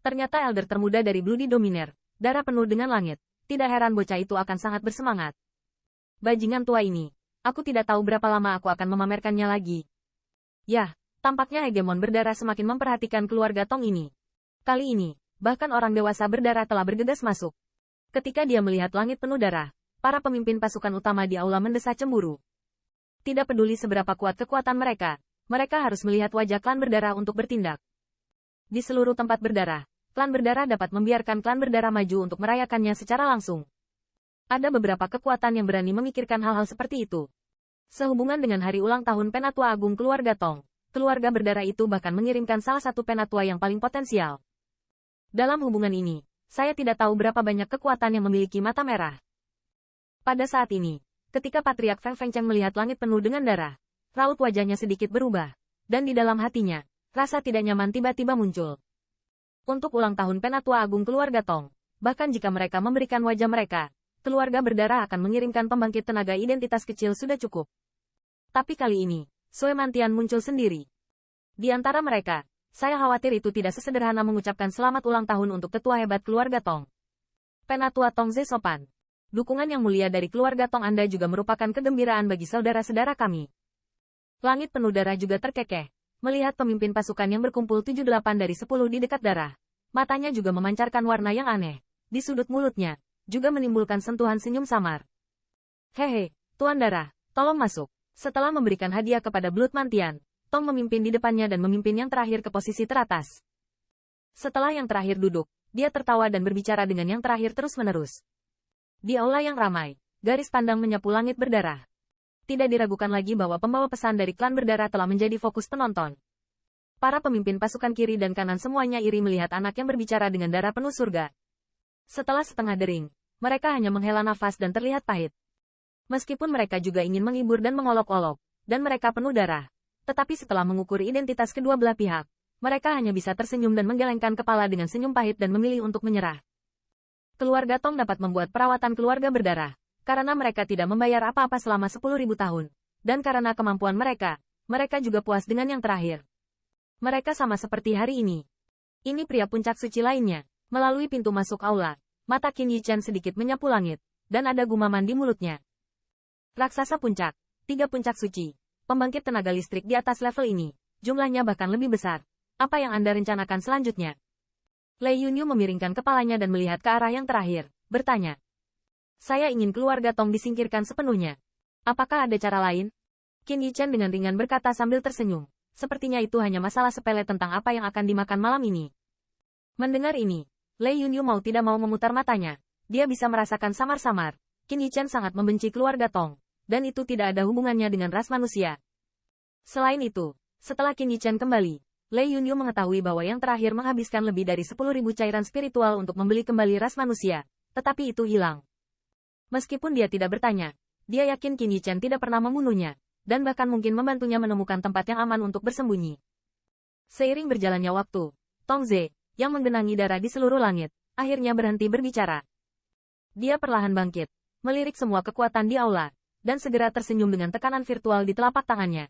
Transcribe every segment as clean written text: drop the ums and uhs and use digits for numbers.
Ternyata elder termuda dari Bloody Dominator, darah penuh dengan langit. Tidak heran bocah itu akan sangat bersemangat. Bajingan tua ini. Aku tidak tahu berapa lama aku akan memamerkannya lagi. Yah, tampaknya hegemon berdarah semakin memperhatikan keluarga Tong ini. Kali ini, bahkan orang dewasa berdarah telah bergegas masuk. Ketika dia melihat langit penuh darah, para pemimpin pasukan utama di aula mendesah cemburu. Tidak peduli seberapa kuat kekuatan mereka, mereka harus melihat wajah klan berdarah untuk bertindak. Di seluruh tempat berdarah, klan berdarah dapat membiarkan klan berdarah maju untuk merayakannya secara langsung. Ada beberapa kekuatan yang berani memikirkan hal-hal seperti itu. Sehubungan dengan hari ulang tahun Penatua Agung keluarga Tong, keluarga berdarah itu bahkan mengirimkan salah satu penatua yang paling potensial. Dalam hubungan ini, saya tidak tahu berapa banyak kekuatan yang memiliki mata merah. Pada saat ini, ketika Patriark Feng Fengcheng melihat langit penuh dengan darah, raut wajahnya sedikit berubah, dan di dalam hatinya, rasa tidak nyaman tiba-tiba muncul. Untuk ulang tahun Penatua Agung keluarga Tong, bahkan jika mereka memberikan wajah mereka, keluarga berdarah akan mengirimkan pembangkit tenaga identitas kecil sudah cukup. Tapi kali ini, Sue Mantian muncul sendiri. Di antara mereka, saya khawatir itu tidak sesederhana mengucapkan selamat ulang tahun untuk tetua hebat keluarga Tong. Penatua Tong Ze sopan. Dukungan yang mulia dari keluarga Tong Anda juga merupakan kegembiraan bagi saudara-saudara kami. Langit penuh darah juga terkekeh. Melihat pemimpin pasukan yang berkumpul 7-8 dari 10 di dekat darah. Matanya juga memancarkan warna yang aneh. Di sudut mulutnya, juga menimbulkan sentuhan senyum samar. Hehe, Tuan Darah, tolong masuk. Setelah memberikan hadiah kepada Blood Mantian, Tong memimpin di depannya dan memimpin yang terakhir ke posisi teratas. Setelah yang terakhir duduk, dia tertawa dan berbicara dengan yang terakhir terus-menerus. Di aula yang ramai, garis pandang menyapu langit berdarah. Tidak diragukan lagi bahwa pembawa pesan dari klan berdarah telah menjadi fokus penonton. Para pemimpin pasukan kiri dan kanan semuanya iri melihat anak yang berbicara dengan darah penuh surga. Setelah setengah dering, mereka hanya menghela nafas dan terlihat pahit. Meskipun mereka juga ingin menghibur dan mengolok-olok, dan mereka penuh darah. Tetapi setelah mengukur identitas kedua belah pihak, mereka hanya bisa tersenyum dan menggelengkan kepala dengan senyum pahit dan memilih untuk menyerah. Keluarga Tong dapat membuat perawatan keluarga berdarah, karena mereka tidak membayar apa-apa selama 10.000 tahun. Dan karena kemampuan mereka, mereka juga puas dengan yang terakhir. Mereka sama seperti hari ini. Ini pria puncak suci lainnya. Melalui pintu masuk aula, mata Qin Yichan sedikit menyapu langit, dan ada gumaman di mulutnya. Raksasa puncak, 3 puncak suci, pembangkit tenaga listrik di atas level ini, jumlahnya bahkan lebih besar. Apa yang Anda rencanakan selanjutnya? Lei Yunyu memiringkan kepalanya dan melihat ke arah yang terakhir, bertanya. Saya ingin keluarga Tong disingkirkan sepenuhnya. Apakah ada cara lain? Qin Yichan dengan ringan berkata sambil tersenyum. Sepertinya itu hanya masalah sepele tentang apa yang akan dimakan malam ini. Mendengar ini, Lei Yunyu mau tidak mau memutar matanya. Dia bisa merasakan samar-samar. Qin Yichan sangat membenci keluarga Tong. Dan itu tidak ada hubungannya dengan ras manusia. Selain itu, setelah Qin Yichan kembali, Lei Yunyu mengetahui bahwa yang terakhir menghabiskan lebih dari 10.000 cairan spiritual untuk membeli kembali ras manusia. Tetapi itu hilang. Meskipun dia tidak bertanya, dia yakin Qin Yichan tidak pernah membunuhnya. Dan bahkan mungkin membantunya menemukan tempat yang aman untuk bersembunyi. Seiring berjalannya waktu, Tong Ze, yang menggenangi darah di seluruh langit, akhirnya berhenti berbicara. Dia perlahan bangkit, melirik semua kekuatan di aula, dan segera tersenyum dengan tekanan virtual di telapak tangannya.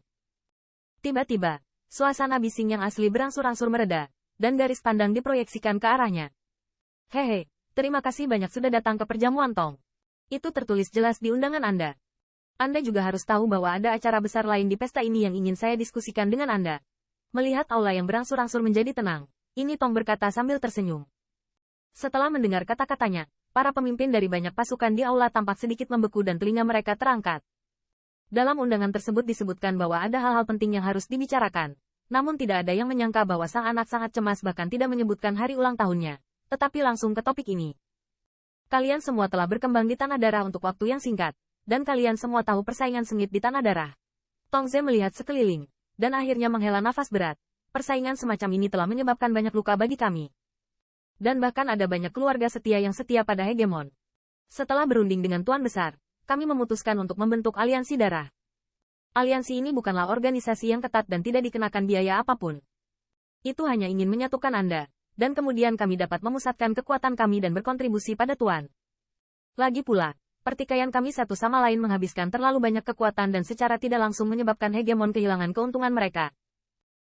Tiba-tiba, suasana bising yang asli berangsur-angsur mereda, dan garis pandang diproyeksikan ke arahnya. Hehe, terima kasih banyak sudah datang ke perjamuan Tong. Itu tertulis jelas di undangan Anda. Anda juga harus tahu bahwa ada acara besar lain di pesta ini yang ingin saya diskusikan dengan Anda. Melihat aula yang berangsur-angsur menjadi tenang, ini Tong berkata sambil tersenyum. Setelah mendengar kata-katanya, para pemimpin dari banyak pasukan di aula tampak sedikit membeku dan telinga mereka terangkat. Dalam undangan tersebut disebutkan bahwa ada hal-hal penting yang harus dibicarakan. Namun tidak ada yang menyangka bahwa sang anak sangat cemas bahkan tidak menyebutkan hari ulang tahunnya. Tetapi langsung ke topik ini. Kalian semua telah berkembang di tanah darah untuk waktu yang singkat. Dan kalian semua tahu persaingan sengit di tanah darah. Tong Ze melihat sekeliling. Dan akhirnya menghela nafas berat. Persaingan semacam ini telah menyebabkan banyak luka bagi kami. Dan bahkan ada banyak keluarga setia yang setia pada hegemon. Setelah berunding dengan Tuan Besar, kami memutuskan untuk membentuk aliansi darah. Aliansi ini bukanlah organisasi yang ketat dan tidak dikenakan biaya apapun. Itu hanya ingin menyatukan Anda, dan kemudian kami dapat memusatkan kekuatan kami dan berkontribusi pada Tuan. Lagi pula, pertikaian kami satu sama lain menghabiskan terlalu banyak kekuatan dan secara tidak langsung menyebabkan hegemon kehilangan keuntungan mereka.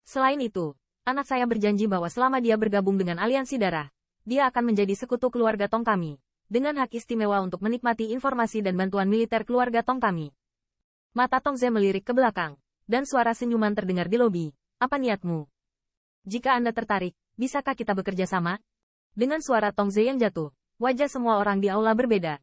Selain itu, Anak saya berjanji bahwa selama dia bergabung dengan aliansi darah, dia akan menjadi sekutu keluarga Tong kami, dengan hak istimewa untuk menikmati informasi dan bantuan militer keluarga Tong kami. Mata Tong Ze melirik ke belakang, dan suara senyuman terdengar di lobi. Apa niatmu? Jika Anda tertarik, bisakah kita bekerja sama? Dengan suara Tong Ze yang jatuh, wajah semua orang di aula berbeda.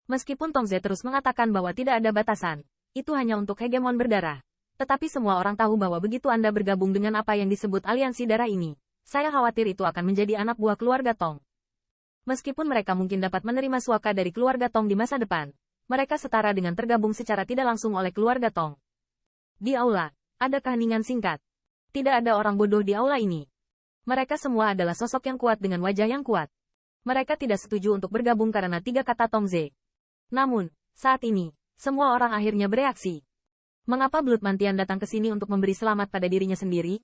Meskipun Tong Ze terus mengatakan bahwa tidak ada batasan, itu hanya untuk hegemon berdarah. Tetapi semua orang tahu bahwa begitu Anda bergabung dengan apa yang disebut aliansi darah ini, saya khawatir itu akan menjadi anak buah keluarga Tong. Meskipun mereka mungkin dapat menerima suaka dari keluarga Tong di masa depan, mereka setara dengan tergabung secara tidak langsung oleh keluarga Tong. Di aula, ada keheningan singkat. Tidak ada orang bodoh di aula ini. Mereka semua adalah sosok yang kuat dengan wajah yang kuat. Mereka tidak setuju untuk bergabung karena 3 kata Tong Ze. Namun, saat ini, semua orang akhirnya bereaksi. Mengapa Blood Mantian datang ke sini untuk memberi selamat pada dirinya sendiri?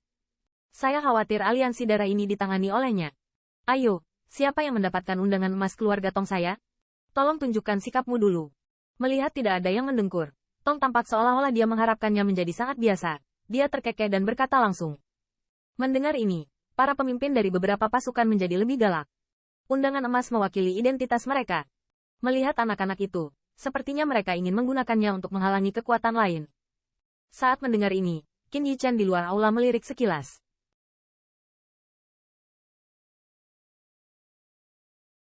Saya khawatir aliansi darah ini ditangani olehnya. Ayo, siapa yang mendapatkan undangan emas keluarga Tong saya? Tolong tunjukkan sikapmu dulu. Melihat tidak ada yang mendengkur, Tong tampak seolah-olah dia mengharapkannya menjadi sangat biasa. Dia terkekeh dan berkata langsung. Mendengar ini, para pemimpin dari beberapa pasukan menjadi lebih galak. Undangan emas mewakili identitas mereka. Melihat anak-anak itu, sepertinya mereka ingin menggunakannya untuk menghalangi kekuatan lain. Saat mendengar ini, Qin Yichan di luar aula melirik sekilas.